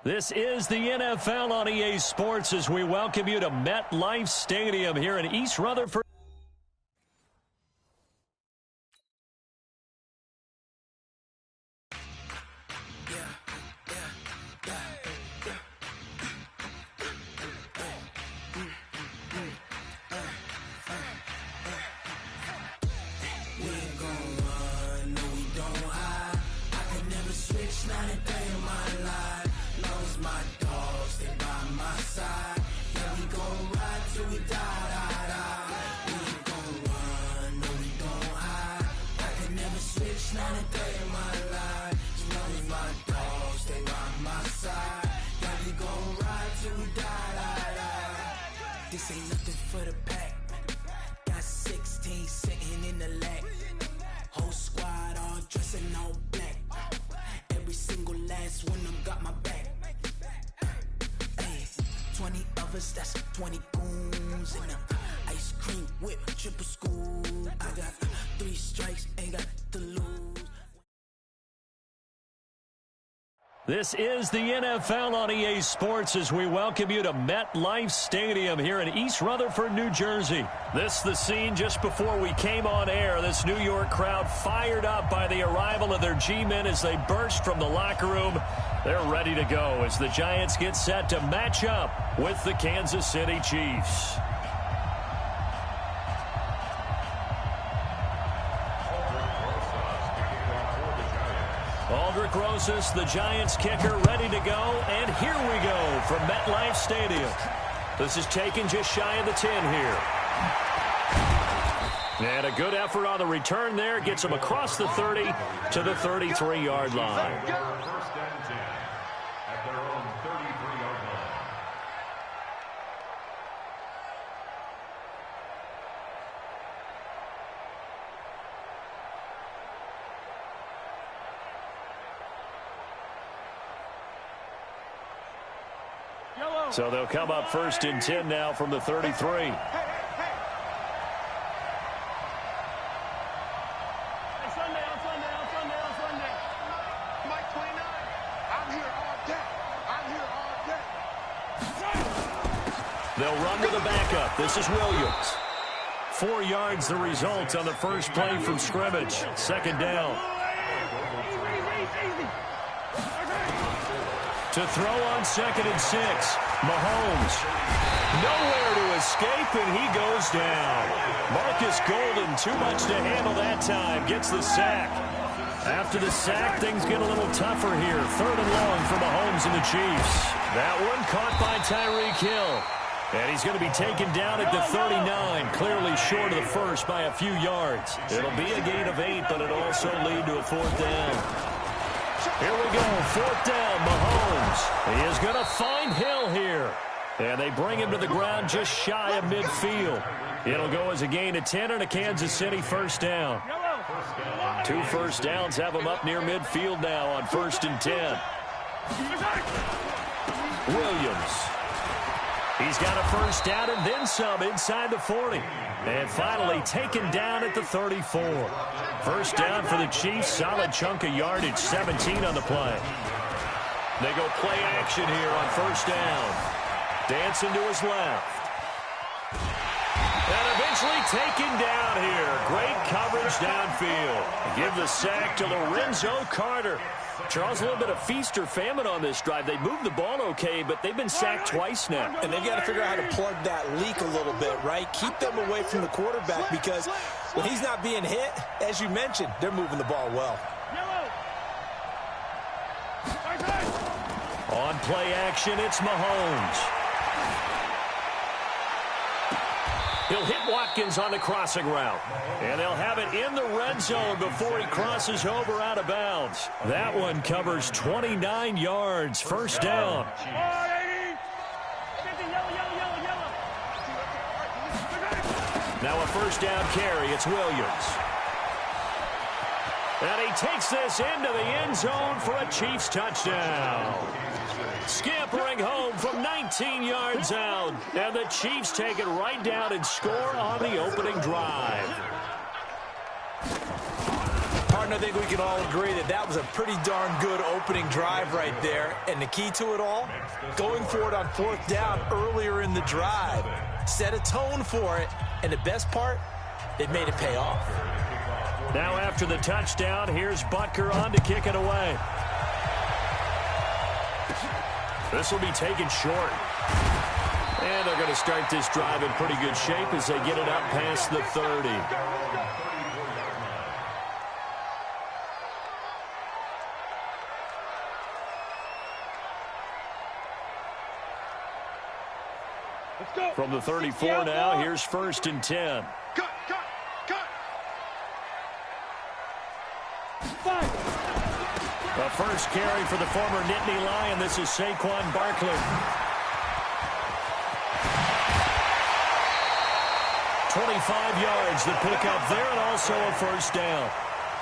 This is the NFL on EA Sports as we welcome you to MetLife Stadium here in East Rutherford. This ain't nothing for the pack. Got 16 sitting in the lag. Whole squad all dressing all black. Every single last one of them got my back. Hey, 20 of us, that's 20 goons in them. Ice cream whip, triple scoop. I got 3 strikes, ain't got to lose. This is the NFL on EA Sports as we welcome you to MetLife Stadium here in East Rutherford, New Jersey. This is the scene just before we came on air. This New York crowd fired up by the arrival of their G-men as they burst from the locker room. They're ready to go as the Giants get set to match up with the Kansas City Chiefs. Aldrich Rosas, the Giants kicker, ready to go. And here we go from MetLife Stadium. This is taken just shy of the 10 here. And a good effort on the return there. Gets them across the 30 to the 33-yard line. First and 10 at their own 33-yard line. So they'll come up first and 10 now from the 33. Sunday. Mike 29. I'm here all day. They'll run to the backup. This is Williams. 4 yards the result on the first play from scrimmage. Second down. To throw on 2nd and 6. Mahomes. Nowhere to escape, and he goes down. Marcus Golden, too much to handle that time. Gets the sack. After the sack, things get a little tougher here. 3rd and long for Mahomes and the Chiefs. That one caught by Tyreek Hill. And he's going to be taken down at the 39, clearly short of the first by a few yards. It'll be a gain of 8, but it'll also lead to a 4th down. Here we go, 4th down, Mahomes. He is going to find Hill here. And they bring him to the ground just shy of midfield. It'll go as a gain of 10 and a Kansas City first down. 2 first downs have him up near midfield now on 1st and 10. Williams. He's got a first down and then some inside the 40. And finally taken down at the 34. First down for the Chiefs. Solid chunk of yardage. 17 on the play. They go play action here on first down. Dancing to his left. And eventually taken down here. Great coverage downfield. Give the sack to Lorenzo Carter. Charles, a little bit of feast or famine on this drive. They moved the ball okay, but they've been sacked twice now. And they've got to figure out how to plug that leak a little bit, right? Keep them away from the quarterback because when he's not being hit, as you mentioned, they're moving the ball well. On play action, it's Mahomes. He'll hit Watkins on the crossing route. And they'll have it in the red zone before he crosses over out of bounds. That one covers 29 yards. First down. Now a first down carry. It's Williams. And he takes this into the end zone for a Chiefs touchdown. Scampering home from 19 yards out. And the Chiefs take it right down and score on the opening drive. Hard Martin, I think we can all agree that that was a pretty darn good opening drive right there. And the key to it all, going for it on 4th down earlier in the drive. Set a tone for it. And the best part, it made it pay off. Now after the touchdown, here's Butker on to kick it away. This will be taken short. And they're going to start this drive in pretty good shape as they get it up past the 30. From the 34 now, here's 1st and 10. Cut. The first carry for the former Nittany Lion. This is Saquon Barkley. 25 yards the pickup there, and also a 1st down.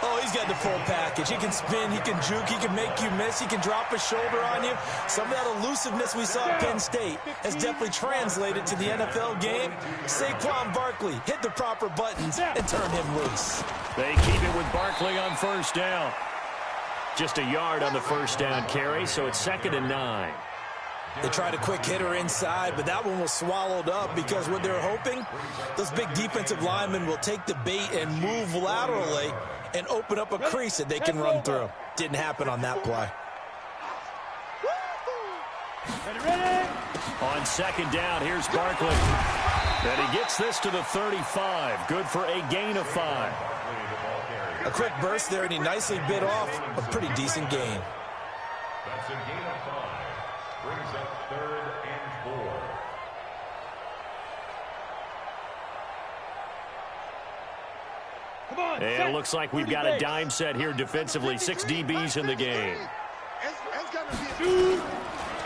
Oh, he's got the full package. He can spin, he can juke, he can make you miss, he can drop a shoulder on you. Some of that elusiveness we saw at Penn State has definitely translated to the NFL game. Saquon Barkley hit the proper buttons and turned him loose. They keep it with Barkley on 1st down. Just a yard on the 1st down carry, so it's 2nd and 9. They tried a quick hitter inside, but that one was swallowed up because what they're hoping, those big defensive linemen will take the bait and move laterally and open up a crease that they can run through. Didn't happen on that play. On 2nd down, here's Barkley. And he gets this to the 35. Good for a gain of 5. A quick burst there, and he nicely bit off a pretty decent gain. That's a gain of 5. Brings up 3rd and 4. And it looks like we've got a dime set here defensively. 6 DBs in the game.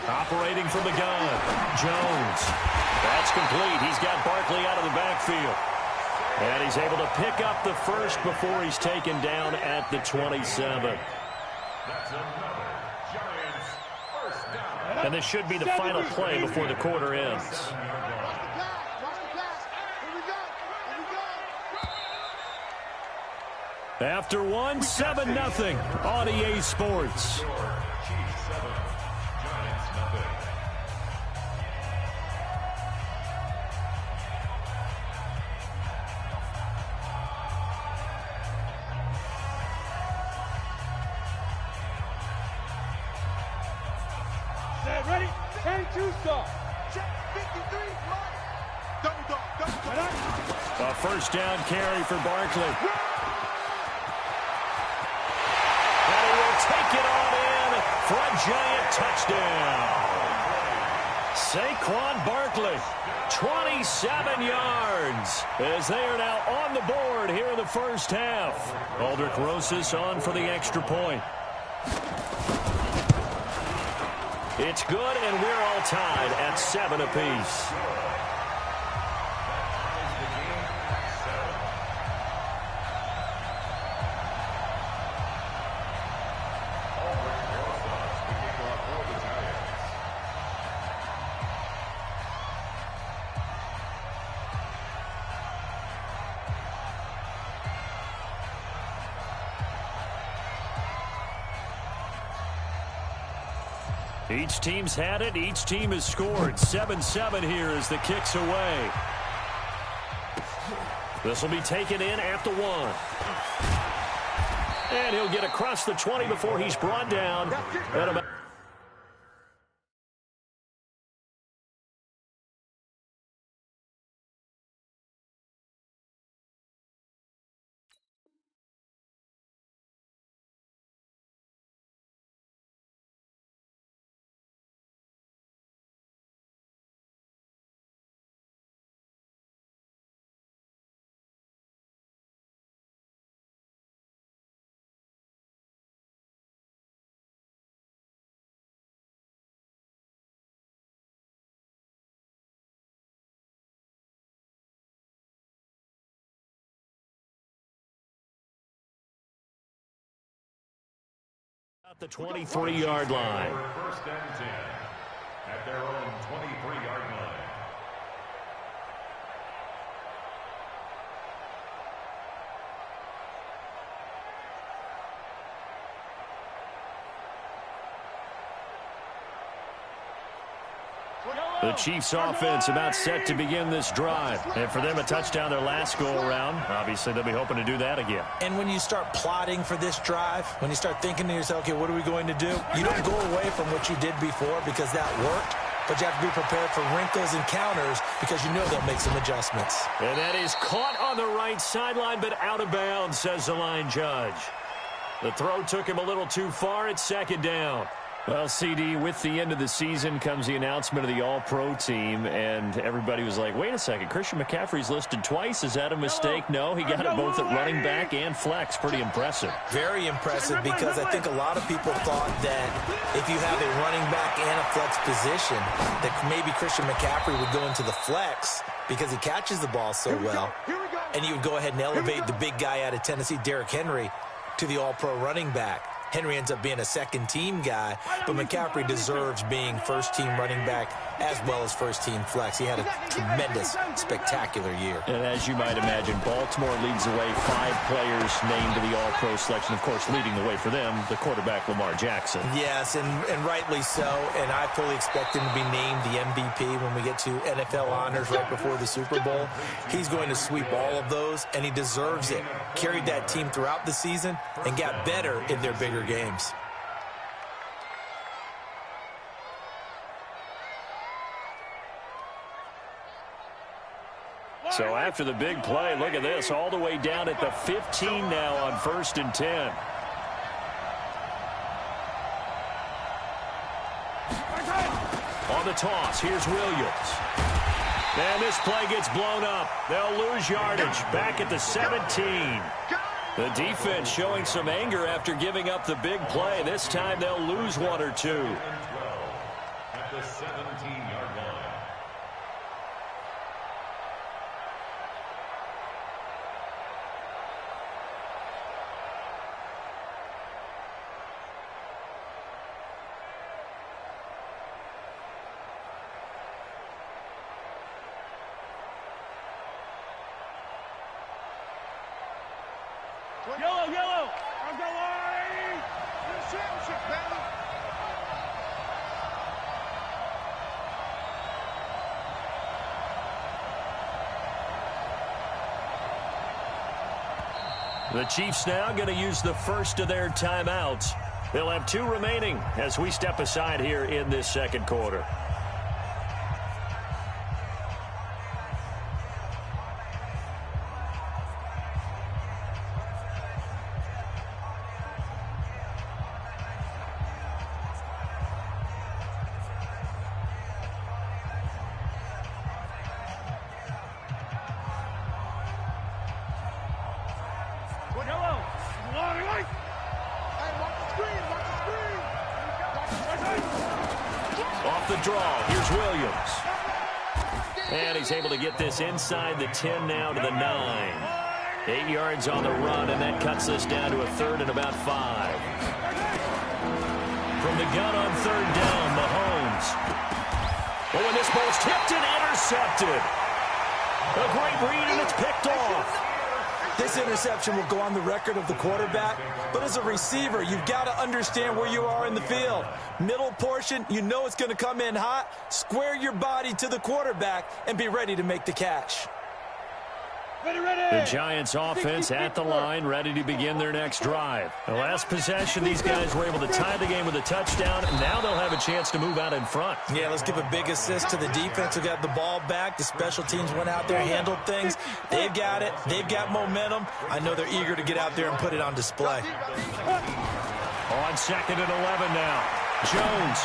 Operating from the gun. Jones. That's complete. He's got Barkley out of the backfield. And he's able to pick up the first before he's taken down at the 27. That's another Giants first down. And this should be the final play before the quarter ends. After one, 7-0 on EA Sports. Chiefs 7, Giants nothing. Ready? 32 start. Check 53. Double dog. A 1st down carry for Barkley. And he will take it on in for a Giant touchdown. Saquon Barkley, 27 yards, as they are now on the board here in the 1st half. Aldrich Rosas on for the extra point. It's good, and we're all tied at 7 apiece. Each team's had it. Each team has scored. 7-7 here as the kick's away. This will be taken in at the 1. And he'll get across the 20 before he's brought down at about... the 23-yard line. 1st and 10 at their own 23-yard line. The Chiefs offense about set to begin this drive. And for them, a touchdown their last go-around. Obviously, they'll be hoping to do that again. And when you start plotting for this drive, when you start thinking to yourself, okay, what are we going to do? You don't go away from what you did before because that worked. But you have to be prepared for wrinkles and counters because you know they'll make some adjustments. And that is caught on the right sideline, but out of bounds, says the line judge. The throw took him a little too far. It's second down. Well, CD, with the end of the season comes the announcement of the All-Pro team, and everybody was like, wait a second, Christian McCaffrey's listed twice. Is that a mistake? No, he got it both at running back and flex. Pretty impressive. Very impressive because I think a lot of people thought that if you have a running back and a flex position, that maybe Christian McCaffrey would go into the flex because he catches the ball so well, and you would go ahead and elevate the big guy out of Tennessee, Derrick Henry, to the All-Pro running back. Henry ends up being a second-team guy, but McCaffrey deserves being first-team running back as well as first-team flex. He had a tremendous, spectacular year. And as you might imagine, Baltimore leads the way. 5 players named to the All-Pro selection. Of course, leading the way for them, the quarterback Lamar Jackson. Yes, and rightly so. And I fully expect him to be named the MVP when we get to NFL honors right before the Super Bowl. He's going to sweep all of those, and he deserves it. Carried that team throughout the season and got better in their bigger games. So after the big play, look at this, all the way down at the 15 now on 1st and 10. On the toss, here's Williams. And this play gets blown up. They'll lose yardage back at the 17. The defense showing some anger after giving up the big play. This time they'll lose 1 or 2. At the 17-yard line. Yellow, yellow. On the line. The championship, baby. The Chiefs now going to use the first of their timeouts. They'll have 2 remaining as we step aside here in this second quarter. Able to get this inside the 10 now to the 9. 8 yards on the run, and that cuts this down to a 3rd and about 5. From the gun on 3rd down, Mahomes. Oh, and this ball's tipped and intercepted. A great read, and it's picked off. This interception will go on the record of the quarterback, but as a receiver, you've got to understand where you are in the field. Middle portion, you know it's going to come in hot. Square your body to the quarterback and be ready to make the catch. The Giants offense at the line, ready to begin their next drive. The last possession, these guys were able to tie the game with a touchdown, and now they'll have a chance to move out in front. Yeah, let's give a big assist to the defense who got the ball back. The special teams went out there, handled things. They've got it. They've got momentum. I know they're eager to get out there and put it on display. On 2nd and 11 now. Jones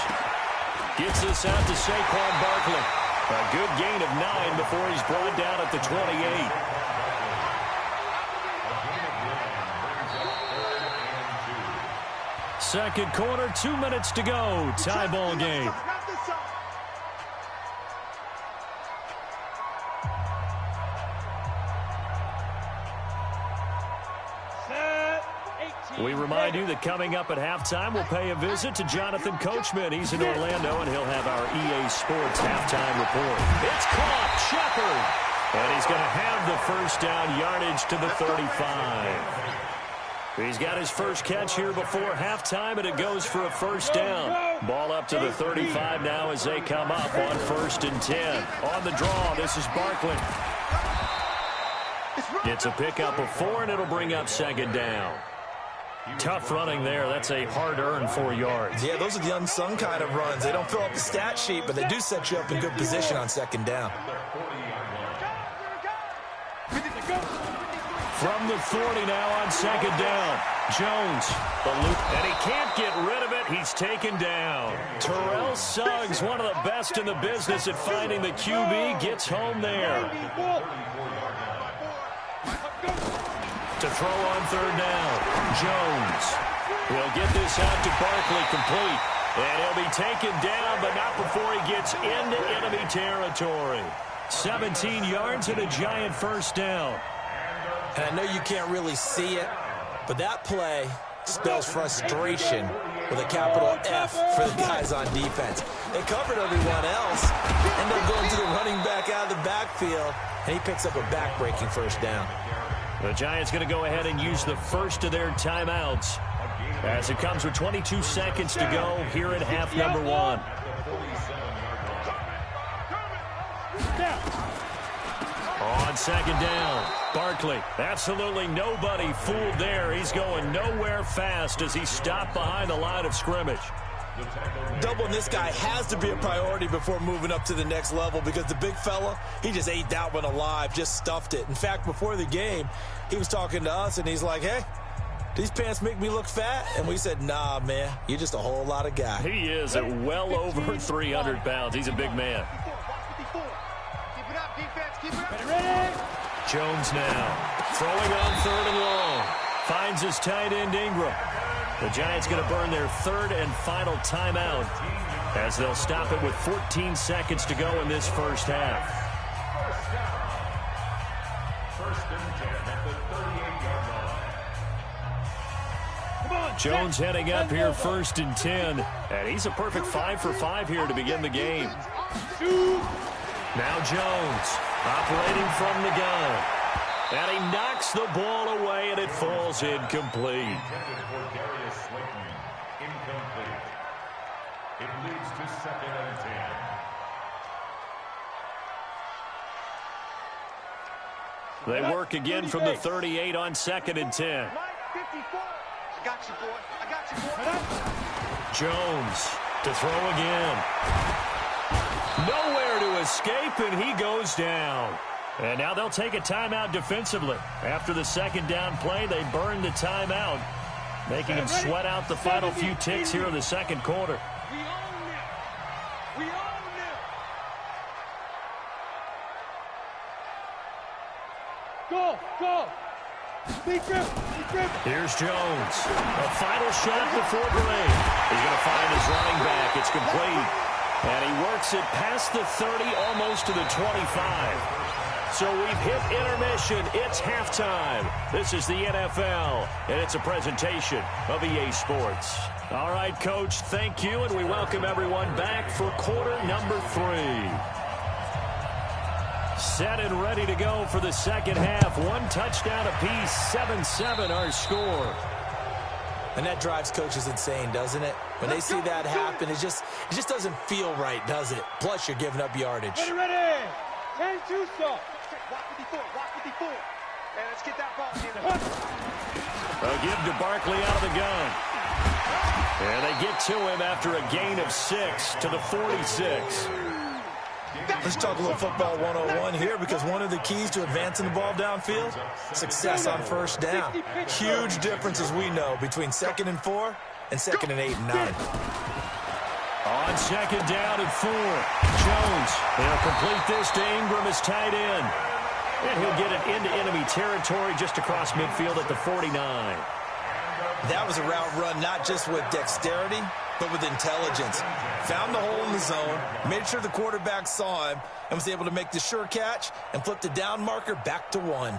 gets this out to Saquon Barkley. A good gain of 9 before he's brought down at the 28. Second quarter, 2 minutes to go. Tie ball game. We remind you that coming up at halftime, we'll pay a visit to Jonathan Coachman. He's in Orlando, and he'll have our EA Sports halftime report. It's caught. Shepard. And he's going to have the first down, yardage to the 35. He's got his first catch here before halftime, and it goes for a first down. Ball up to the 35 now as they come up on 1st and 10. On the draw, this is Barkley. It's a pickup of 4, and it'll bring up 2nd down. Tough running there. That's a hard-earned 4 yards. Yeah, those are the unsung kind of runs. They don't fill up the stat sheet, but they do set you up in good position on 2nd down. From the 40 now on 2nd down. Jones, the loop, and he can't get rid of it. He's taken down. Terrell Suggs, one of the best in the business at finding the QB, gets home there. To throw on 3rd down. Jones will get this out to Barkley, complete. And he'll be taken down, but not before he gets into enemy territory. 17 yards and a giant 1st down. And I know you can't really see it, but that play spells frustration with a capital F for the guys on defense. They covered everyone else, end up going to the running back out of the backfield, and he picks up a back-breaking 1st down. The Giants going to go ahead and use the first of their timeouts as it comes with 22 seconds to go here at half number 1. On 2nd down, Barkley. Absolutely nobody fooled there. He's going nowhere fast as he's stopped behind the line of scrimmage. Doubling this guy has to be a priority before moving up to the next level because the big fella, he just ate that one alive, just stuffed it. In fact, before the game, he was talking to us, and he's like, hey, these pants make me look fat? And we said, nah, man, you're just a whole lot of guy. He is at well over 300 pounds. He's a big man. Jones now throwing on 3rd and long. Finds his tight end Ingram. The Giants going to burn their 3rd and final timeout as they'll stop it with 14 seconds to go in this 1st half. 1st and 10 at the 38-yard line. Jones heading up here 1st and 10. And he's a perfect 5 for 5 here to begin the game. Now Jones operating from the gun. And he knocks the ball away, and it falls incomplete. Incomplete. It leads to 2nd and 10. They work again from the 38 on 2nd and 10. I got you, boy. I got you, boy. Jones to throw again. Nowhere to escape, and he goes down. And now they'll take a timeout defensively. After the 2nd down play, they burn the timeout, making him sweat out the final few ticks here in the 2nd quarter. We own it. We own it. Go, go. Be grip. Here's Jones. A final shot before Gray. He's going to find his running back. It's complete. And he works it past the 30, almost to the 25. So we've hit intermission. It's halftime. This is the NFL, and it's a presentation of EA Sports. All right, Coach, thank you, and we welcome everyone back for quarter number 3. Set and ready to go for the 2nd half. 1 touchdown apiece, 7-7 our score. And that drives coaches insane, doesn't it? When they see that happen, it just doesn't feel right, does it? Plus, you're giving up yardage. Ready. 10-2 stop. Walk 54. And let's get that ball in. A give to Barkley out of the gun. And they get to him after a gain of 6 to the 46. Let's talk a little football 101 here, because one of the keys to advancing the ball downfield, success on 1st down. Huge difference, as we know, between 2nd and 4 and 2nd and 8 and 9. On 2nd down and 4, Jones. They'll complete this to Ingram as tight end. And he'll get it into enemy territory just across midfield at the 49. That was a route run not just with dexterity, but with intelligence. Found the hole in the zone, made sure the quarterback saw him, and was able to make the sure catch and flip the down marker back to 1.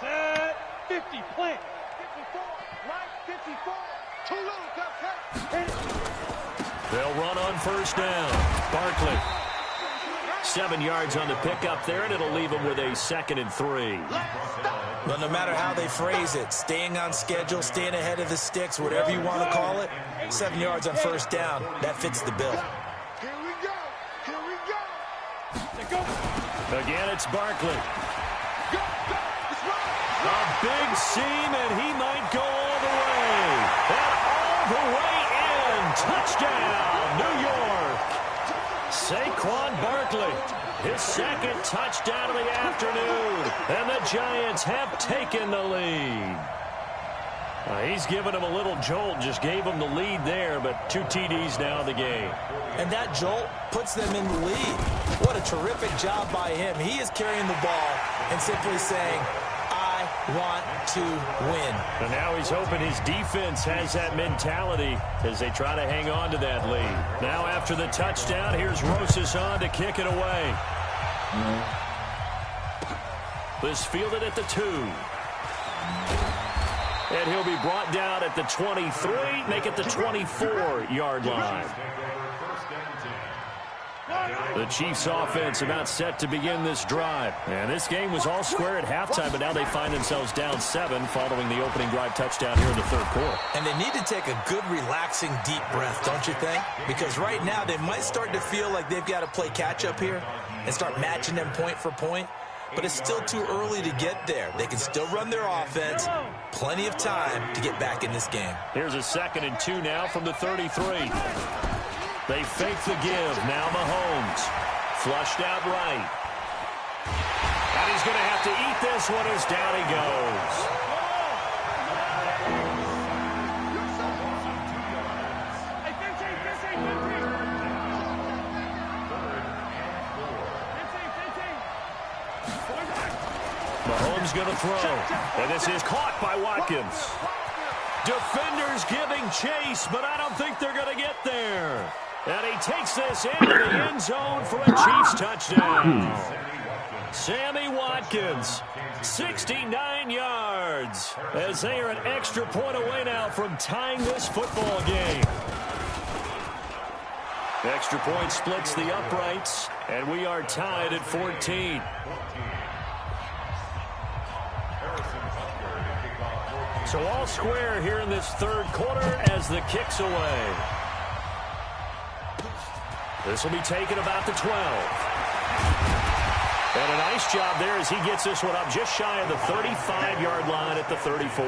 Set 50, plant. 54, right, 54. Too little, got cut. They'll run on 1st down. Barkley. 7 yards on the pickup there, and it'll leave them with a 2nd and 3. But no matter how they phrase it, staying on schedule, staying ahead of the sticks, whatever you want to call it, 7 yards on first down, that fits the bill. Here we go. Here we go. Again, it's Barkley. Go, go. It's right. A big seam, and he might go all the way. And all the way in. Touchdown, New York. Saquon Barkley, his 2nd touchdown of the afternoon. And the Giants have taken the lead. He's given him a little jolt, just gave him the lead there, but 2 TDs now in the game. And that jolt puts them in the lead. What a terrific job by him. He is carrying the ball and simply saying, I want to win. And now he's hoping his defense has that mentality as they try to hang on to that lead. Now after the touchdown, here's Rosas on to kick it away. This fielded at the 2. And he'll be brought down at the 23, make it the 24-yard line. The Chiefs offense about set to begin this drive. And this game was all square at halftime, but now they find themselves down 7 following the opening drive touchdown here in the 3rd quarter. And they need to take a good, relaxing, deep breath, don't you think? Because right now they might start to feel like they've got to play catch-up here and start matching them point for point. But it's still too early to get there. They can still run their offense. Plenty of time to get back in this game. Here's a 2nd and 2 now from the 33. They fake the give. Now Mahomes. Flushed out right. And he's going to have to eat this one as down he goes. Mahomes going to throw. And this is caught by Watkins. Defenders giving chase, but I don't think they're going to get there. And he takes this into the end zone for a Chiefs touchdown. Sammy Watkins, 69 yards, as they are an extra point away now from tying this football game. Extra point splits the uprights, and we are tied at 14. So all square here in this 3rd quarter as the kick's away. This will be taken about the 12. And a nice job there as he gets this one up just shy of the 35-yard line at the 34.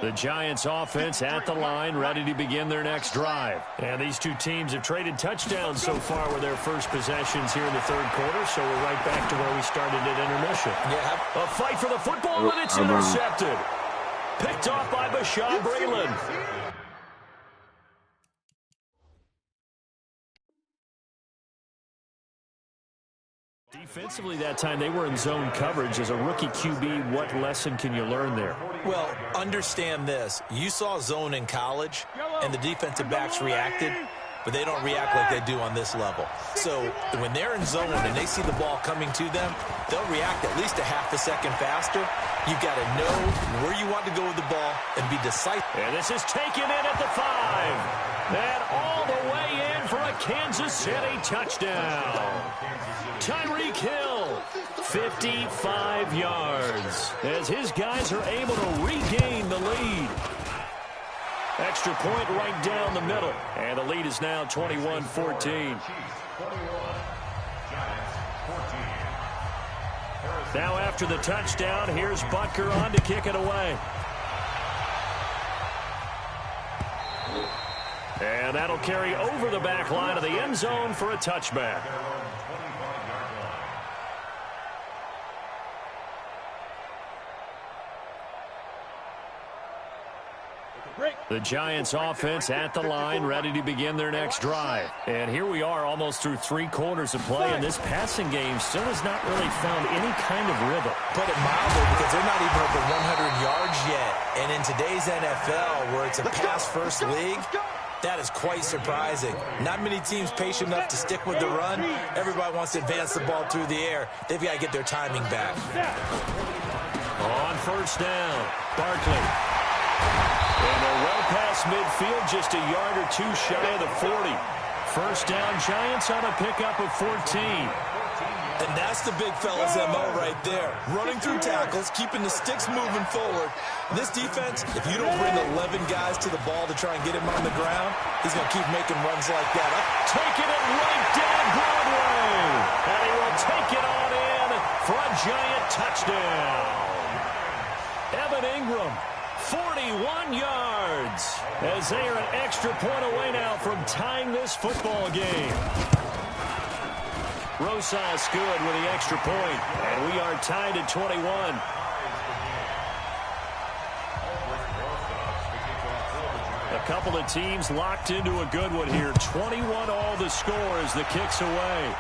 The Giants offense at the line, ready to begin their next drive. And these two teams have traded touchdowns so far with their first possessions here in the 3rd quarter, so we're right back to where we started at intermission. Yeah. A fight for the football, and it's intercepted. Picked off by Bashaud Breeland. Defensively that time, they were in zone coverage. As a rookie QB, what lesson can you learn there? Well, understand this. You saw zone in college, and the defensive backs reacted, but they don't react like they do on this level. So when they're in zone and they see the ball coming to them, they'll react at least a half a second faster. You've got to know where you want to go with the ball and be decisive. And this is taken in at the 5. And all the way in for a Kansas City touchdown. Tyreek Hill, 55 yards, as his guys are able to regain the lead. Extra point right down the middle, and the lead is now 21-14. Now after the touchdown, here's Butker on to kick it away. And that'll carry over the back line of the end zone for a touchback. The Giants offense at the line, ready to begin their next drive. And here we are almost through 3 quarters of play, and this passing game still has not really found any kind of rhythm. Put it mildly, because they're not even over 100 yards yet. And in today's NFL, where it's a pass-first league, that is quite surprising. Not many teams patient enough to stick with the run. Everybody wants to advance the ball through the air. They've got to get their timing back. On first down, Barkley. And they're well past midfield, just a yard or 2 shy of the 40. First down, Giants on a pickup of 14. And that's the big fella's MO right there. Running through tackles, keeping the sticks moving forward. This defense, if you don't bring 11 guys to the ball to try and get him on the ground, he's going to keep making runs like that. Taking it right down Broadway. And he will take it on in for a Giant touchdown. Evan Ingram, 41 yards, as they are an extra point away now from tying this football game. Rosas good with the extra point, and we are tied at 21. A couple of teams locked into a good one here. 21 all the score as the kick's away.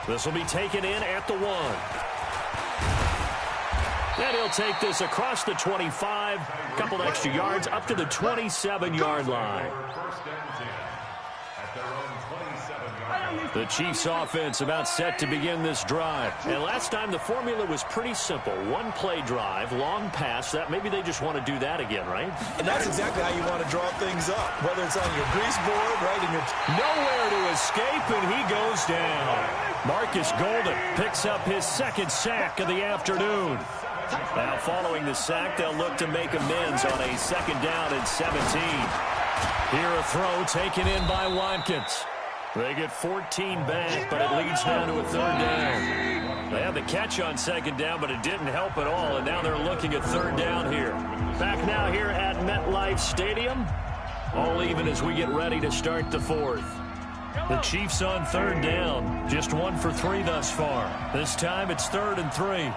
This will be taken in at the 1. And he'll take this across the 25, a couple extra yards up to the 27-yard line. The Chiefs offense about set to begin this drive. And last time the formula was pretty simple. 1 play drive, long pass. That maybe they just want to do that again, right? And that's exactly how you want to draw things up. Whether it's on your grease board, right in your... Nowhere to escape, and he goes down. Marcus Golden picks up his 2nd sack of the afternoon. Now following the sack, they'll look to make amends on a 2nd down and 17. Here a throw taken in by Watkins. They get 14 back, but it leads down to a 3rd down. They had the catch on 2nd down, but it didn't help at all, and now they're looking at 3rd down here. Back now here at MetLife Stadium. All even as we get ready to start the 4th. The Chiefs on 3rd down. Just 1 for 3 thus far. This time it's 3rd and 3.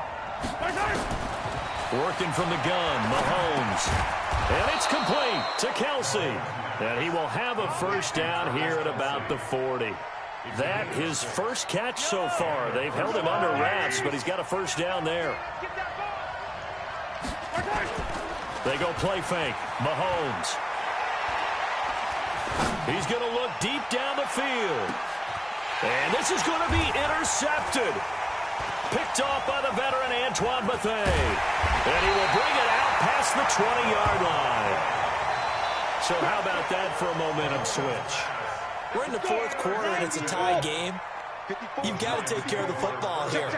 Working from the gun, Mahomes. And it's complete to Kelsey. And he will have a 1st down here at about the 40. That his first catch so far. They've held him under wraps, but he's got a 1st down there. They go play fake. Mahomes. He's going to look deep down the field. And this is going to be intercepted. Picked off by the veteran Antoine Bethea. And he will bring it out past the 20-yard line. So how about that for a momentum switch? We're in the 4th quarter, and it's a tie game. You've got to take care of the football here.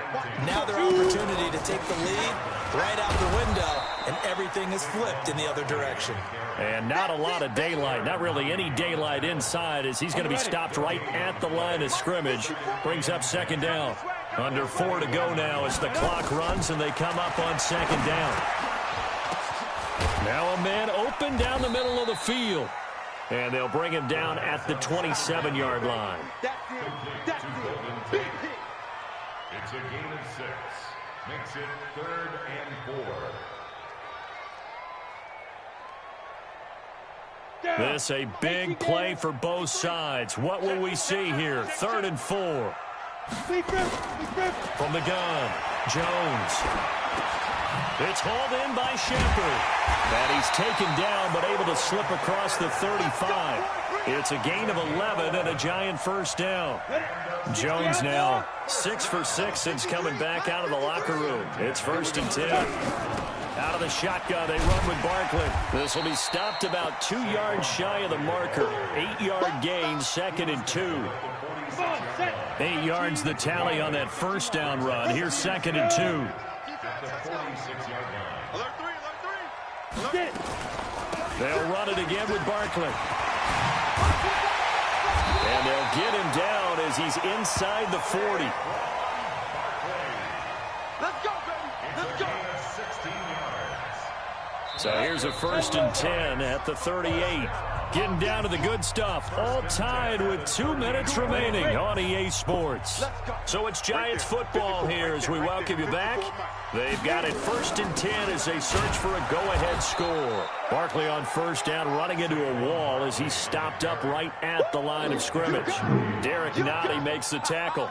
Now their opportunity to take the lead right out the window, and everything is flipped in the other direction. And not a lot of daylight, not really any daylight inside, as he's going to be stopped right at the line of scrimmage. Brings up 2nd down. Under 4 to go now as the clock runs, and they come up on 2nd down. Now a man open down the middle of the field. And they'll bring him down at the 27-yard line. It's a gain of 6. Makes it 3rd and 4. This a big play for both sides. What will we see here? 3rd and 4. From the gun, Jones. It's hauled in by Shepard. And he's taken down, but able to slip across the 35. It's a gain of 11 and a Giant 1st down. Jones now 6 for 6 since coming back out of the locker room. It's 1st and 10. Out of the shotgun, they run with Barkley. This will be stopped about 2 yards shy of the marker. 8-yard gain, 2nd and 2. 8 yards the tally on that 1st down run. Here's 2nd and 2. They'll run it again with Barkley. And they'll get him down as he's inside the 40. Let's go, baby. Let's go. So here's a 1st and 10 at the 38. Getting down to the good stuff. All tied with 2 minutes remaining on EA Sports. So it's Giants football here as we welcome you back. They've got it 1st and 10 as they search for a go-ahead score. Barkley on 1st down, running into a wall as he's stopped up right at the line of scrimmage. Derek Nottie makes the tackle.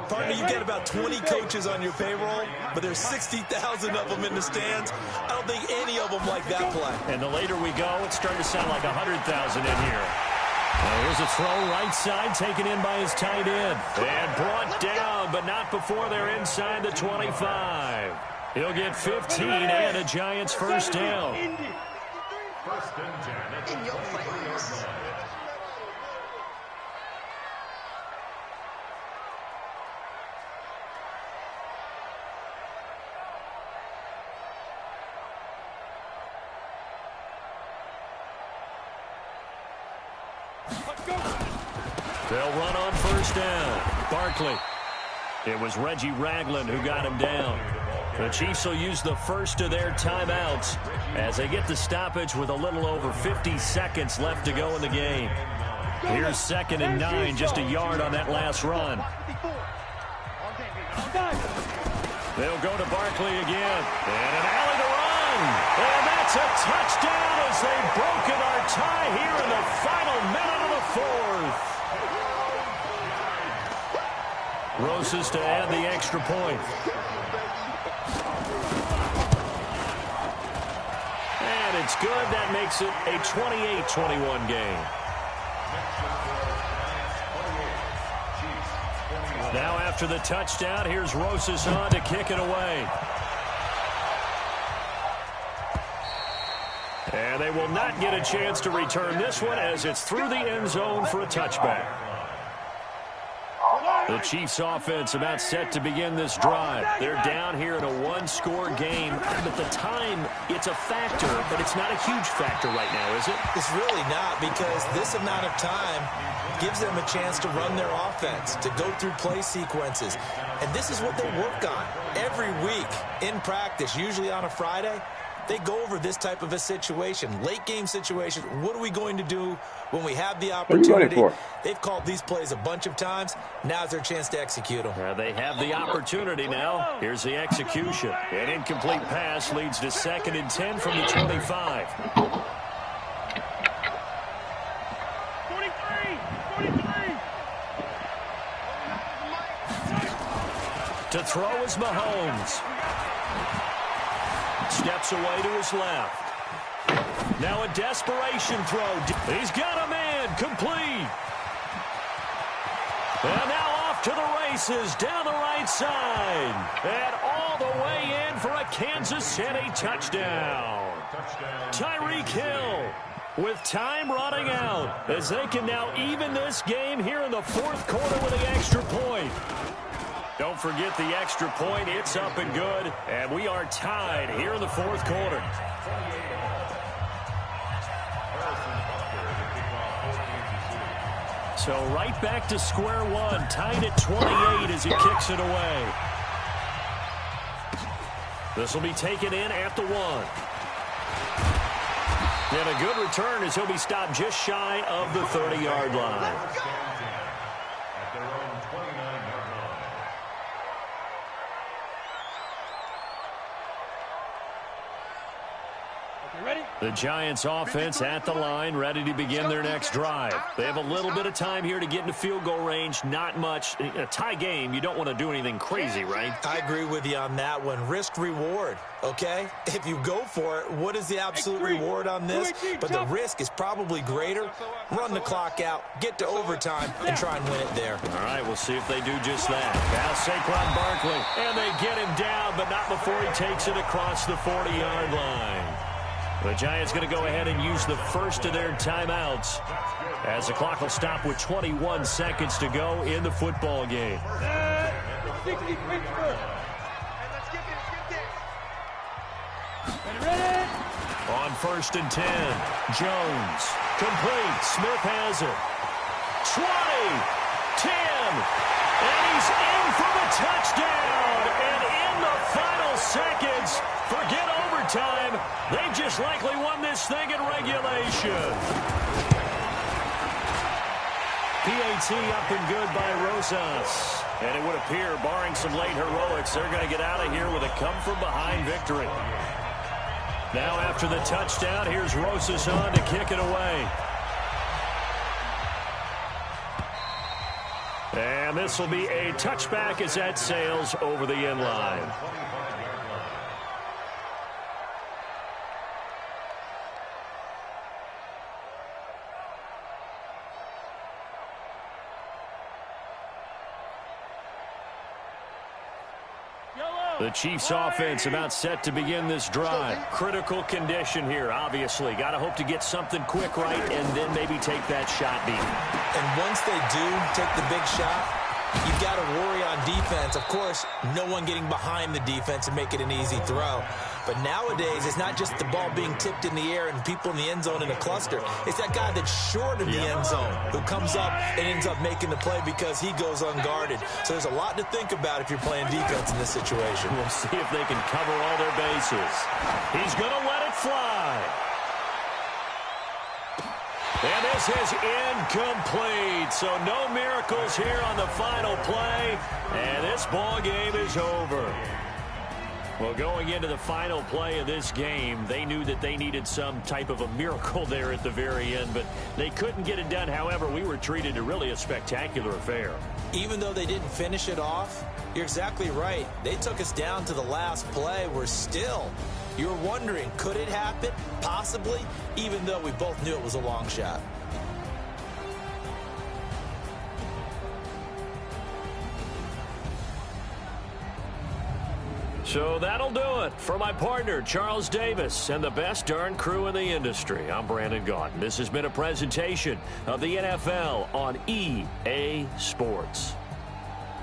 Partner, you get about 20 coaches on your payroll, but there's 60,000 of them in the stands. I don't think any of them like that play. And the later we go, it's starting to sound like 100,000 in here. Here's a throw right side, taken in by his tight end. And brought down, but not before they're inside the 25. He'll get 15 and a Giants 1st down. 1st and 10 at the 23-yard line. They'll run on 1st down. Barkley. It was Reggie Ragland who got him down. The Chiefs will use the 1st of their timeouts as they get the stoppage with a little over 50 seconds left to go in the game. Here's 2nd and 9, just a yard on that last run. They'll go to Barkley again. And an alley to run. And that's a touchdown as they've broken our tie here in the final minute of the 4th. Rosas to add the extra point. And it's good. That makes it a 28-21 game. Now after the touchdown, here's Rosas on to kick it away. And they will not get a chance to return this one as it's through the end zone for a touchback. The Chiefs offense about set to begin this drive. They're down here in a 1-score game, but the time, it's a factor, but it's not a huge factor right now, is it? It's really not, because this amount of time gives them a chance to run their offense, to go through play sequences. And this is what they work on every week in practice, usually on a Friday. They go over this type of a situation, late game situation. What are we going to do when we have the opportunity? They've called these plays a bunch of times. Now's their chance to execute them. They have the opportunity now. Here's the execution. An incomplete pass leads to 2nd and 10 from the 25. 43. To throw is Mahomes. Steps away to his left. Now a desperation throw. He's got a man. Complete. And now off to the races down the right side. And all the way in for a Kansas City touchdown. Tyreek Hill with time running out as they can now even this game here in the 4th quarter with an extra point. Don't forget the extra point. It's up and good. And we are tied here in the 4th quarter. So right back to square one. Tied at 28 as he kicks it away. This will be taken in at the 1. And a good return as he'll be stopped just shy of the 30-yard line. The Giants offense at the line, ready to begin their next drive. They have a little bit of time here to get into field goal range. Not much. In a tie game, you don't want to do anything crazy, right? I agree with you on that one. Risk reward, okay? If you go for it, what is the absolute reward on this? But the risk is probably greater. Run the clock out, get to overtime, and try and win it there. All right, we'll see if they do just that. Now Saquon Barkley, and they get him down, but not before he takes it across the 40-yard line. The Giants going to go ahead and use the 1st of their timeouts as the clock will stop with 21 seconds to go in the football game. On 1st and 10, Jones. Complete. Smith has it. 20, 10, and he's in for the touchdown. And in the final seconds, forget overtime. They just likely won this thing in regulation. PAT up and good by Rosas. And it would appear, barring some late heroics, they're going to get out of here with a come-from-behind victory. Now after the touchdown, here's Rosas on to kick it away. And this will be a touchback as that sails over the end line. The Chiefs offense about set to begin this drive. Critical condition here, obviously. Got to hope to get something quick right and then maybe take that shot deep. And once they do take the big shot, you've got to worry on defense. Of course, no one getting behind the defense and make it an easy throw. But nowadays, it's not just the ball being tipped in the air and people in the end zone in a cluster. It's that guy that's short of the end zone who comes up and ends up making the play because he goes unguarded. So there's a lot to think about if you're playing defense in this situation. We'll see if they can cover all their bases. He's going to let it fly. And this is incomplete. So no miracles here on the final play. And this ball game is over. Well, going into the final play of this game, they knew that they needed some type of a miracle there at the very end, but they couldn't get it done. However, we were treated to really a spectacular affair. Even though they didn't finish it off, you're exactly right. They took us down to the last play. We're still, you're wondering, could it happen? Possibly, even though we both knew it was a long shot. So that'll do it for my partner, Charles Davis, and the best darn crew in the industry. I'm Brandon Gaudin. This has been a presentation of the NFL on EA Sports.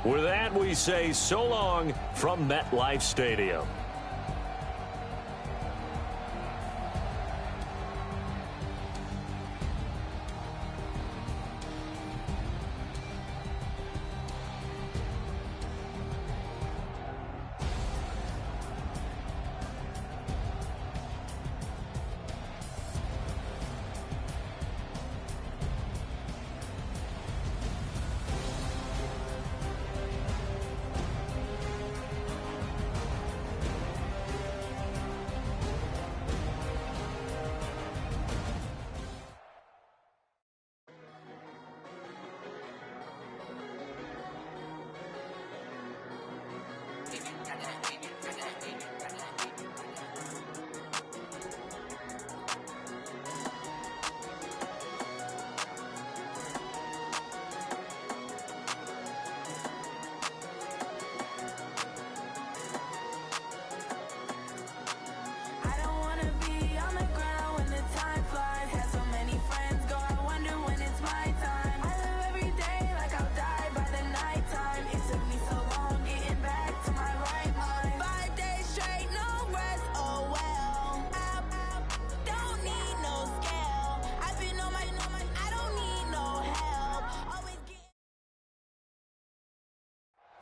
With that, we say so long from MetLife Stadium.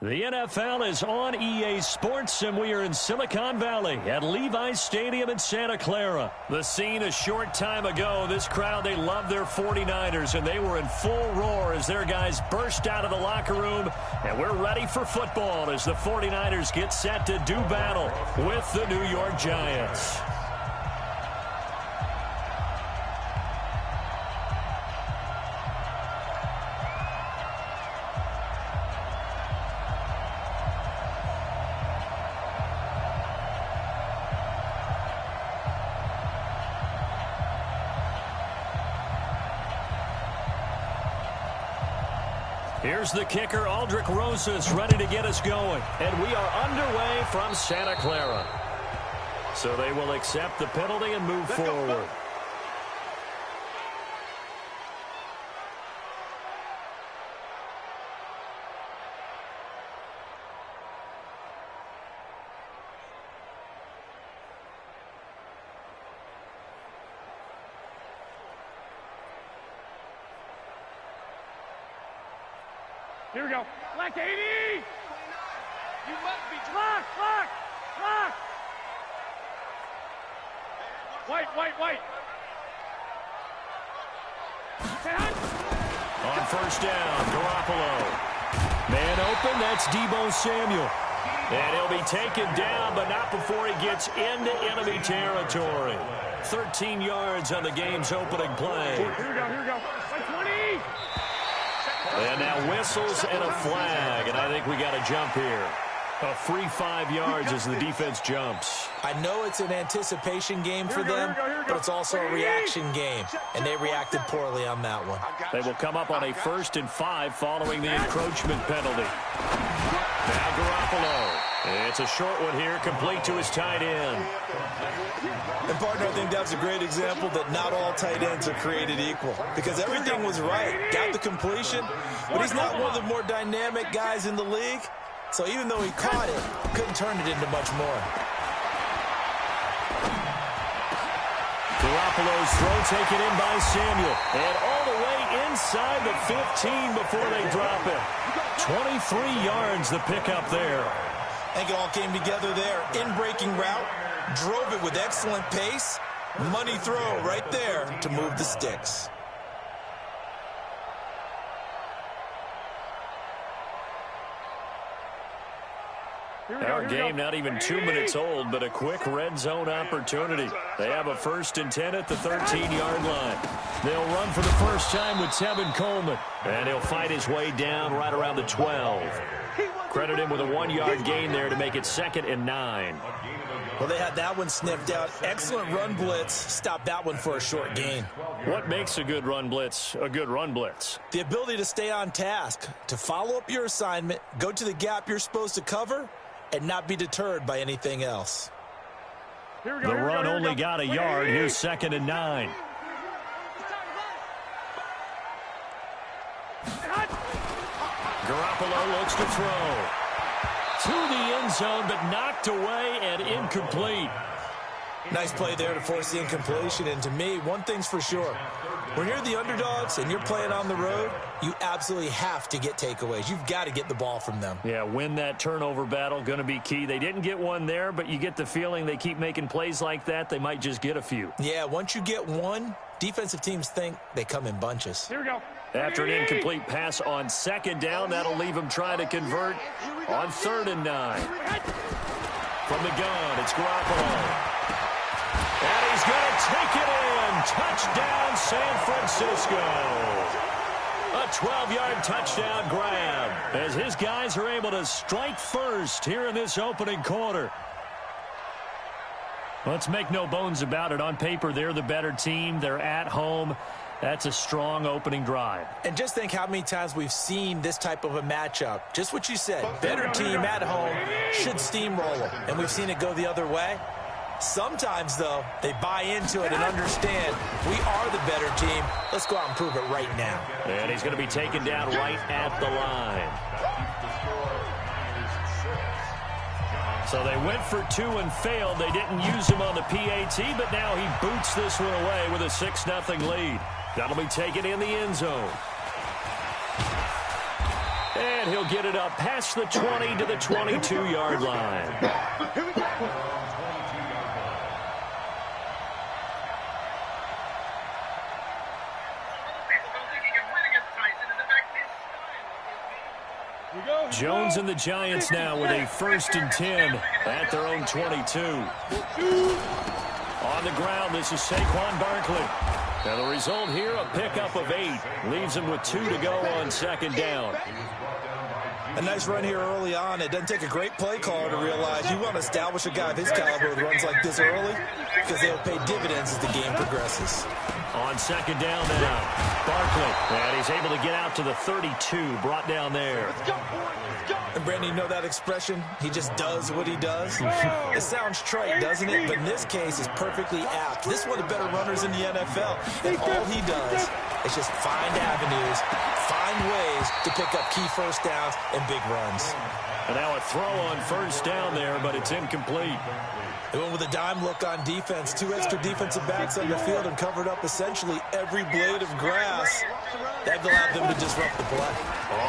The NFL is on EA Sports, and we are in Silicon Valley at Levi's Stadium in Santa Clara. The scene a short time ago, this crowd, they love their 49ers, and they were in full roar as their guys burst out of the locker room, and we're ready for football as the 49ers get set to do battle with the New York Giants. Here's the kicker, Aldrich Rosas, ready to get us going. And we are underway from Santa Clara. So they will accept the penalty and move forward. Here we go. Black 80! You must be lock. White. On first down, Garoppolo. Man open, that's Deebo Samuel. And he'll be taken down, but not before he gets into enemy territory. 13 yards on the game's opening play. Here we go. 20. And now whistles and a flag, and I think we got a jump here. A free 5 yards as the defense jumps. I know it's an anticipation game for them, but it's also a reaction game, and they reacted poorly on that one. They will come up on a 1st and 5 following the encroachment penalty. Now Garoppolo. It's a short one here, complete to his tight end. And, partner, I think that's a great example that not all tight ends are created equal, because everything was right. Got the completion, but he's not one of the more dynamic guys in the league. So even though he caught it, couldn't turn it into much more. Garoppolo's throw taken in by Samuel. And all the way inside the 15 before they drop it. 23 yards the pickup there. I think it all came together there. In-breaking route, drove it with excellent pace. Money throw right there to move the sticks. Our game not even 2 minutes old, but a quick red zone opportunity. They have a 1st and 10 at the 13-yard line. They'll run for the first time with Tevin Coleman. And he'll fight his way down right around the 12. Credit him with a 1-yard gain there to make it 2nd and 9. Well, they had that one sniffed out. Excellent run blitz. Stopped that one for a short gain. What makes a good run blitz a good run blitz? The ability to stay on task, to follow up your assignment, go to the gap you're supposed to cover, and not be deterred by anything else. The run only got a yard. Here's 2nd and 9. Garoppolo looks to throw. To the end zone, but knocked away and incomplete. Nice play there to force the incompletion. And to me, one thing's for sure. When you're the underdogs and you're playing on the road, you absolutely have to get takeaways. You've got to get the ball from them. Yeah, win that turnover battle, going to be key. They didn't get one there, but you get the feeling they keep making plays like that, they might just get a few. Yeah, once you get one, defensive teams think they come in bunches. Here we go. After an incomplete pass on 2nd down, that'll leave them trying to convert on 3rd and 9. From the gun, it's Garoppolo. And he's going to take it in. Touchdown, San Francisco. A 12-yard touchdown grab as his guys are able to strike first here in this opening quarter. Let's make no bones about it. On paper, they're the better team. They're at home. That's a strong opening drive. And just think how many times we've seen this type of a matchup. Just what you said, better team at home should steamroll them. And we've seen it go the other way. Sometimes, though, they buy into it and understand we are the better team. Let's go out and prove it right now. And he's going to be taken down right at the line. So they went for 2 and failed. They didn't use him on the PAT, but now he boots this one away with a 6-0 lead. That'll be taken in the end zone. And he'll get it up past the 20 to the 22-yard line. Jones and the Giants now with a 1st and 10 at their own 22. On the ground, this is Saquon Barkley. And the result here, a pickup of 8. Leaves him with 2 to go on 2nd down. A nice run here early on. It doesn't take a great play caller to realize you want to establish a guy of his caliber with runs like this early because they'll pay dividends as the game progresses. On 2nd down now, Barkley. And he's able to get out to the 32, brought down there. And Brandon, you know that expression? He just does what he does? It sounds trite, doesn't it? But in this case, it's perfectly apt. This is one of the better runners in the NFL. And all he does is just find avenues, find ways to pick up key first downs and big runs. And now a throw on 1st down there, but it's incomplete. They went with a dime look on defense. 2 extra defensive backs on the field and covered up essentially every blade of grass. They've allowed them to disrupt the play.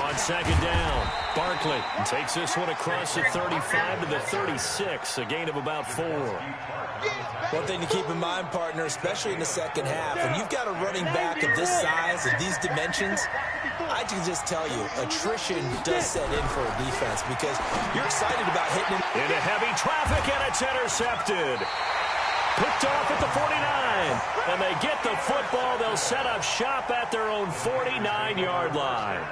On second down, Barkley takes this one across the 35 to the 36, a gain of about 4. One thing to keep in mind, partner, especially in the second half, when you've got a running back of this size, of these dimensions, I can just tell you, attrition does set in for a defense because you're excited about hitting it. Into heavy traffic, and it's intercepted. Picked off at the 49, and they get the football. They'll set up shop at their own 49-yard line.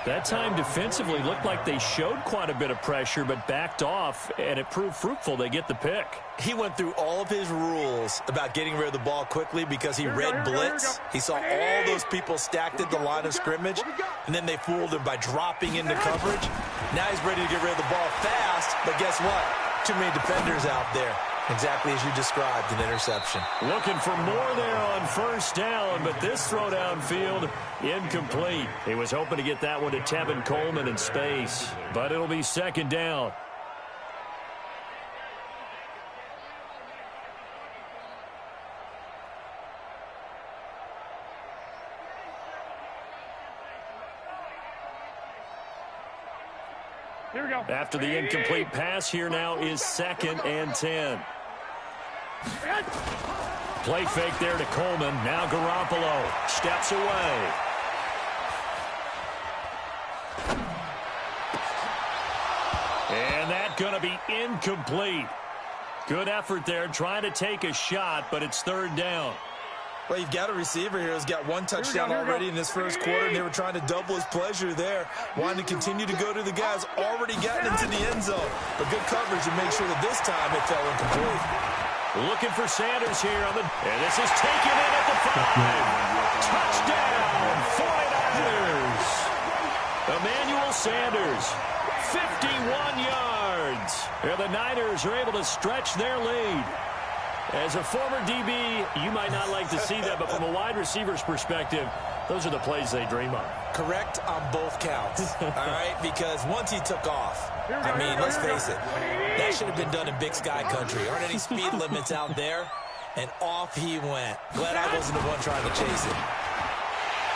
That time defensively looked like they showed quite a bit of pressure, but backed off, and it proved fruitful. They get the pick. He went through all of his rules about getting rid of the ball quickly because he read blitz. He saw all those people stacked at the line of scrimmage, and then they fooled him by dropping into coverage. Now he's ready to get rid of the ball fast, but guess what? Too many defenders out there. Exactly as you described, an interception. Looking for more there on first down, but this throw downfield, incomplete. He was hoping to get that one to Tevin Coleman in space, but it'll be second down. Here we go. After the incomplete pass, here now is 2nd and 10. Play fake there to Coleman. Now Garoppolo steps away. And that's going to be incomplete. Good effort there, trying to take a shot, but it's 3rd down. Well, you've got a receiver here who's got 1 touchdown already in this first quarter, and they were trying to double his pleasure there. Wanted to continue to go to the guys already gotten into the end zone. But good coverage to make sure that this time it fell incomplete. Looking for Sanders here on the... And this is taken in at the 5. Touchdown, 49ers. Emmanuel Sanders, 51 yards. And the Niners are able to stretch their lead. As a former DB, you might not like to see that, but from a wide receiver's perspective, those are the plays they dream of. Correct on both counts, all right? Because once he took off, I mean, let's face it, that should have been done in Big Sky country. Aren't any speed limits out there? And off he went. Glad I wasn't the one trying to chase it.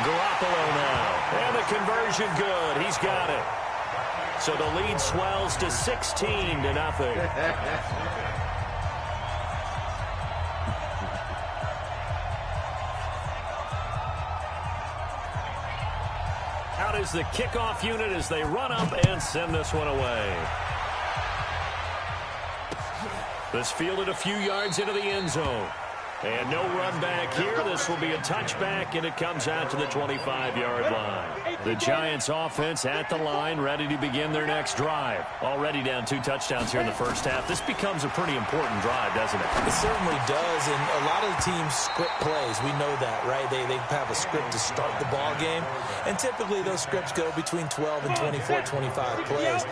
Garoppolo now. And the conversion good. He's got it. So the lead swells to 16-0. Out is the kickoff unit as they run up and send this one away. This fielded a few yards into the end zone. And no run back here. This will be a touchback, and it comes out to the 25-yard line. The Giants offense at the line, ready to begin their next drive. Already down 2 touchdowns here in the first half. This becomes a pretty important drive, doesn't it? It certainly does, and a lot of the teams script plays. We know that, right? They have a script to start the ball game, and typically those scripts go between 12 and 24, 25 plays.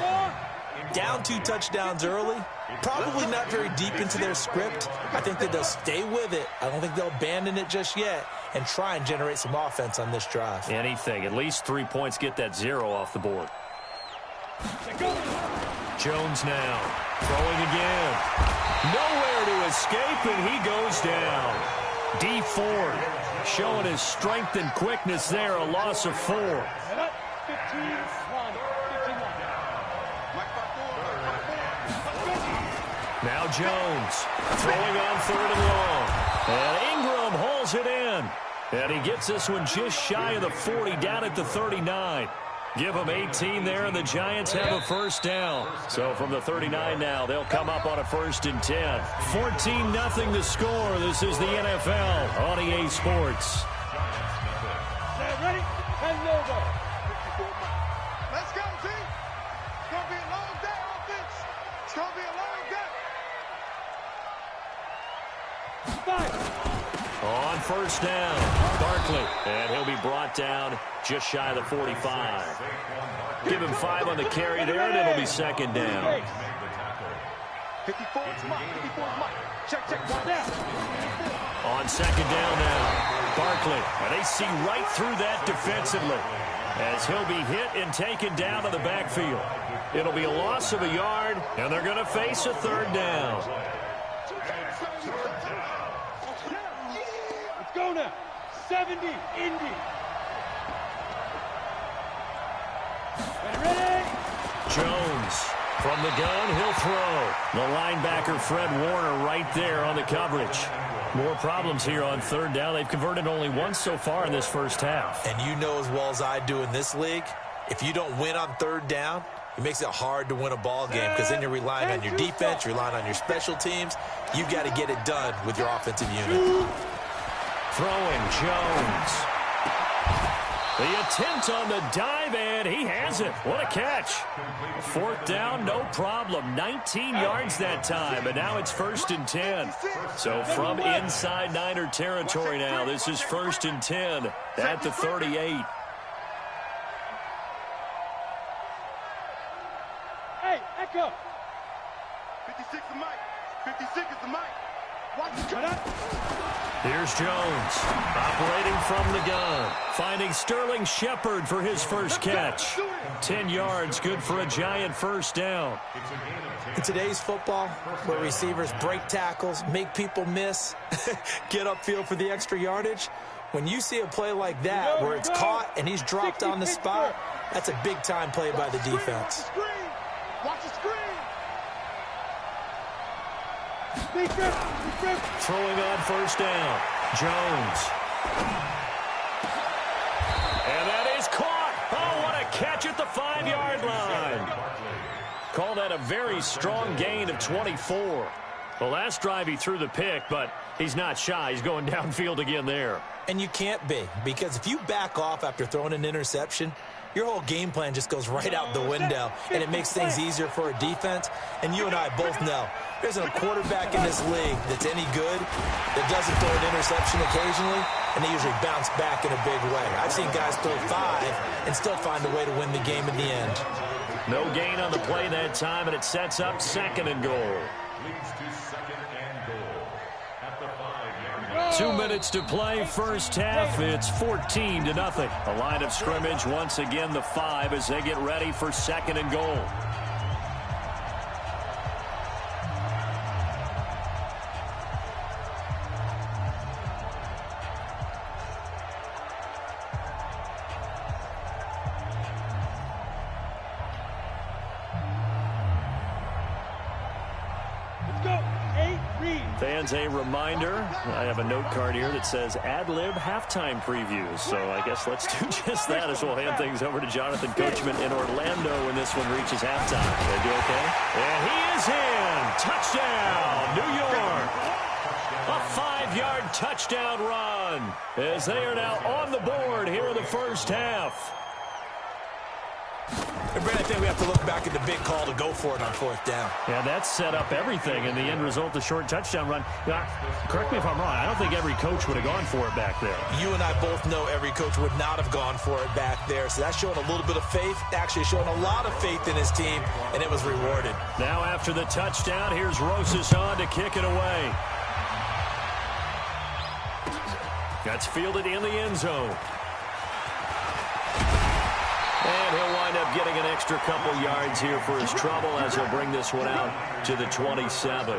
Down 2 touchdowns early, probably not very deep into their script. I think that they'll stay with it. I don't think they'll abandon it just yet and try and generate some offense on this drive. Anything. At least 3 points, get that 0 off the board. Jones now throwing again. Nowhere to escape, and he goes down. D Ford showing his strength and quickness there, a loss of 4. 15-1. Now Jones throwing on 3rd and long. And Ingram hauls it in. And he gets this one just shy of the 40, down at the 39. Give them 18 there, and the Giants have a first down. So from the 39 now, they'll come up on a 1st and 10. 14-0 to score. This is the NFL on EA Sports. Ready? And logo. Let's go, team. It's going to be a long day, offense. It's going to be a long day. 5. On first down, Barkley. And he'll be brought down just shy of the 45. Give him 5 on the carry there, and it'll be 2nd down. 54 is Mike. 54 is Mike. Check, check, one down. On 2nd down now, Barkley. And they see right through that defensively as he'll be hit and taken down to the backfield. It'll be a loss of a yard, and they're going to face a 3rd down. Let's go now. 70, Indy. Jones. From the gun, he'll throw. The linebacker, Fred Warner, right there on the coverage. More problems here on third down. They've converted only once so far in this first half. And you know as well as I do in this league, if you don't win on third down, it makes it hard to win a ball game because then you're relying on your defense, you're relying on your special teams. You've got to get it done with your offensive unit. Throwing Jones. The attempt on the dive, and he has it. What a catch. Fourth down, no problem. 19 yards that time, and now it's 1st and 10. So from inside Niner territory now, this is 1st and 10 at the 38. Hey, Echo. 56 is Mike. 56 is the Mike. Watch it go. Here's Jones, operating from the gun, finding Sterling Shepard for his first catch. 10 yards, good for a giant first down. In today's football, where receivers break tackles, make people miss, get upfield for the extra yardage, when you see a play like that where it's caught and he's dropped on the spot, that's a big-time play by the defense. Watch the screen. Throwing on first down, Jones. And that is caught. Oh, what a catch at the 5-yard line. Call that a very strong gain of 24. The last drive he threw the pick, but he's not shy. He's going downfield again there. And you can't be, because if you back off after throwing an interception, your whole game plan just goes right out the window, and it makes things easier for a defense. And you and I both know there's a quarterback in this league that's any good that doesn't throw an interception occasionally, and they usually bounce back in a big way. I've seen guys throw 5 and still find a way to win the game in the end. No gain on the play that time, and it sets up 2nd and goal. Leads to 2nd and goal at the 5-yard line. 2 minutes to play, first half. It's 14-0. The line of scrimmage, once again, the 5 as they get ready for 2nd and goal. Fans, a reminder, I have a note card here that says ad-lib halftime previews. So I guess let's do just that as we'll hand things over to Jonathan Coachman in Orlando when this one reaches halftime. They do okay? And he is in. Touchdown, New York. A 5-yard touchdown run as they are now on the board here in the first half. And Brad, I think we have to look back at the big call to go for it on 4th down. Yeah, that set up everything in the end result, the short touchdown run. Correct me if I'm wrong, I don't think every coach would have gone for it back there. You and I both know every coach would not have gone for it back there. So that's showing a little bit of faith, actually showing a lot of faith in his team, and it was rewarded. Now after the touchdown, here's Rosas on to kick it away. That's fielded in the end zone. And he'll wind up getting an extra couple yards here for his trouble as he'll bring this one out to the 27.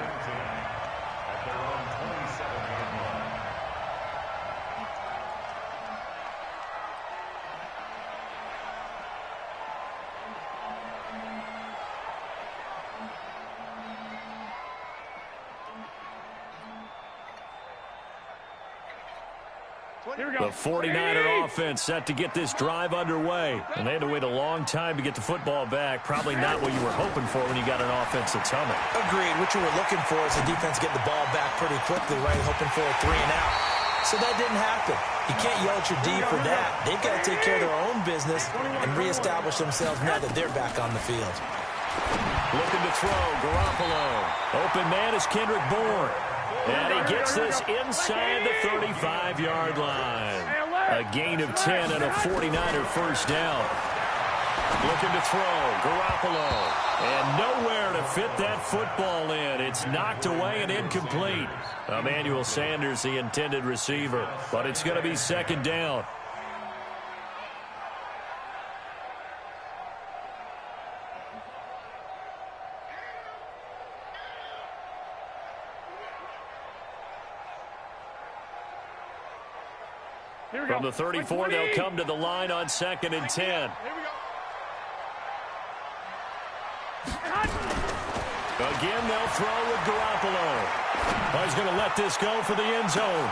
The 49er offense set to get this drive underway. And they had to wait a long time to get the football back. Probably not what you were hoping for when you got an offense that's humming. Agreed. What you were looking for is the defense getting the ball back pretty quickly, right? Hoping for a 3 and out. So that didn't happen. You can't yell at your D for that. They've got to take care of their own business and reestablish themselves now that they're back on the field. Looking to throw, Garoppolo. Open man is Kendrick Bourne. And he gets this inside the 35-yard line. A gain of 10 and a 49er first down. Looking to throw, Garoppolo. And nowhere to fit that football in. It's knocked away and incomplete. Emmanuel Sanders, the intended receiver. But it's going to be 2nd down. From the 34, they'll come to the line on 2nd and 10. Here we go. Again, they'll throw with Garoppolo. Oh, he's going to let this go for the end zone.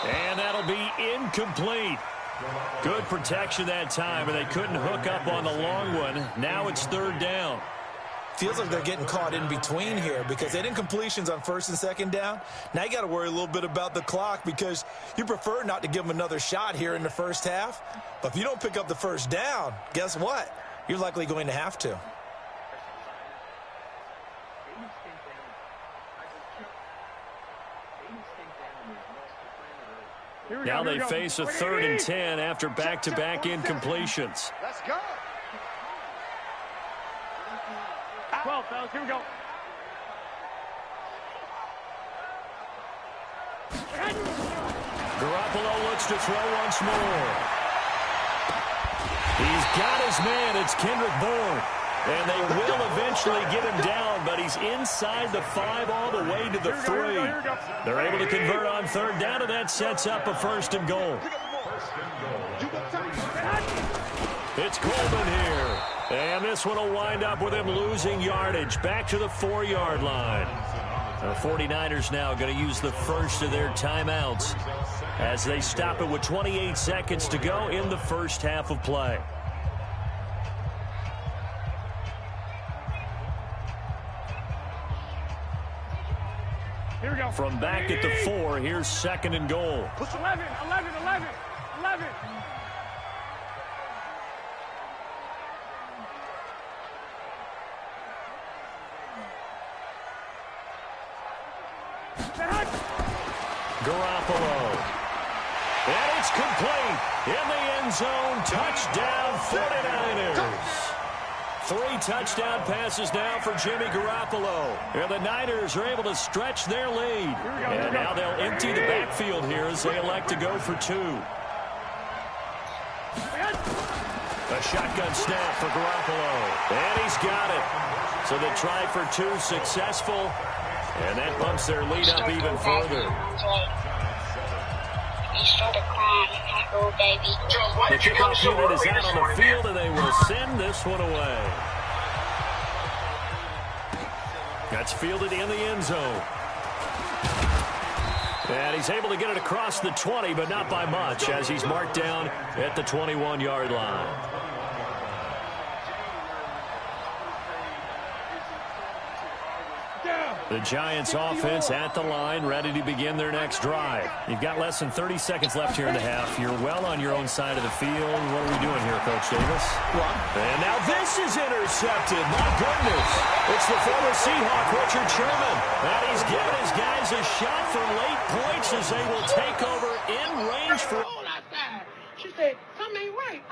And that'll be incomplete. Good protection that time, and they couldn't hook up on the long one. Now it's third down. Feels like they're getting caught in between here because they did incompletions on first and second down. Now you got to worry a little bit about the clock because you prefer not to give them another shot here in the first half. But if you don't pick up the first down, guess what? You're likely going to have to. Now they face a 3rd and 10 after back-to-back incompletions. Let's go. 12, fellas, here we go. Garoppolo looks to throw once more. He's got his man. It's Kendrick Bourne. And they will eventually get him down, but he's inside the 5 all the way to the 3. They're able to convert on third down, and that sets up a 1st and goal. It's Coleman here. And this one will wind up with him losing yardage back to the 4-yard line. The 49ers now going to use the first of their timeouts as they stop it with 28 seconds to go in the first half of play. Here we go. From back at the 4, here's 2nd and goal. Push 11. Garoppolo. And it's complete. In the end zone. Touchdown 49ers. 3 touchdown passes now for Jimmy Garoppolo. And the Niners are able to stretch their lead. And now they'll empty the backfield here as they elect to go for 2. A shotgun snap for Garoppolo. And he's got it. So the try for 2 successful. And that bumps their lead up even further. The kickoff unit is out on the field, and they will send this one away. That's fielded in the end zone. And he's able to get it across the 20, but not by much, as he's marked down at the 21-yard line. The Giants offense at the line, ready to begin their next drive. You've got less than 30 seconds left here in the half. You're well on your own side of the field. What are we doing here, Coach Davis? And now this is intercepted. My goodness. It's the former Seahawk, Richard Sherman. And he's giving his guys a shot for late points as they will take over in range for... She said,